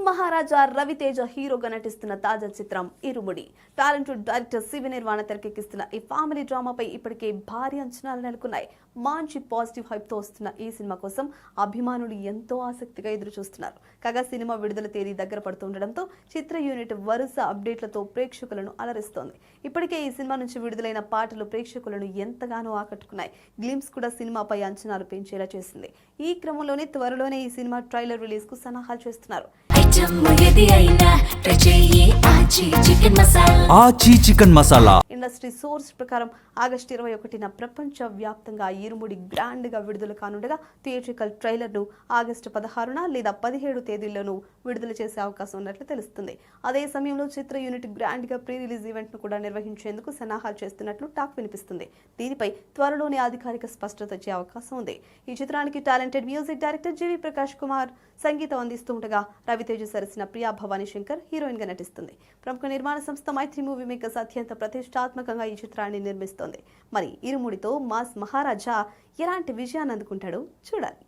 మహారాజా రవితేజ హీరోగా నటిస్తున్న తాజా చిత్రం ఇరుముడి. టాలెంటెడ్ డైరెక్టర్ సివి నిర్వాణ తెరకెక్కిస్తున్న ఈ ఫ్యామిలీ డ్రామాపై ఇప్పటికే భారీ అంచనాలు నెలకొన్నాయి. మంచి పాజిటివ్ హైప్ తో వస్తున్న ఈ సినిమా కోసం అభిమానులు ఎంతో ఆసక్తిగా ఎదురు చూస్తున్నారు. కాగా సినిమా విడుదల తేదీ దగ్గర పడుతుండటంతో చిత్ర యూనిట్ వరుస అప్డేట్లతో ప్రేక్షకులను అలరిస్తోంది. ఇప్పటికే ఈ సినిమా నుంచి విడుదలైన పాటలు ప్రేక్షకులను ఎంతగానో ఆకట్టుకున్నాయి. గ్లిమ్స్ కూడా సినిమాపై అంచనాలు పెంచేలా చేసింది. ఈ క్రమంలోనే త్వరలోనే ఈ సినిమా ట్రైలర్ రిలీజ్ కు సన్నాహాలు చేస్తున్నారు. చికెన్ మసాలా ఇండస్ట్రీ సోర్స్ ప్రకారం ఆగస్టు 21న ప్రపంచ వ్యాప్తంగా ఇరుముడి గ్రాండ్ గా విడుదల కానుండగా థియేట్రికల్ ట్రైలర్ ను ఆగస్టు 16న లేదా 17 తేదీల్లోనూ విడుదల చేసే అవకాశం ఉన్నట్లు తెలుస్తుంది. అదే సమయంలో చిత్ర యూనిట్ గ్రాండ్ గా ప్రీ రిలీజ్ ఈవెంట్ ను కూడా నిర్వహించేందుకు సన్నాహాలు చేస్తున్నట్లు టాక్ వినిపిస్తుంది. దీనిపై త్వరలోనే అధికారిక స్పష్టత వచ్చే అవకాశం ఉంది. ఈ చిత్రానికి టాలెంటెడ్ మ్యూజిక్ డైరెక్టర్ జీవి ప్రకాష్ కుమార్ సంగీతం అందిస్తూ ఉండగా రవితేజ సరసన ప్రియా భవానీ శంకర్ హీరోయిన్ గా నటిస్తుంది. ప్రముఖ నిర్మాణ సంస్థ మైత్రి మూవీ మేకర్స్ అత్యంత ప్రతిష్టాత్మకంగా ఈ చిత్రాన్ని నిర్మిస్తోంది. మరి ఇరుముడితో మాస్ మహారాజా ఎలాంటి విజయాన్ని అందుకుంటాడో చూడాలి.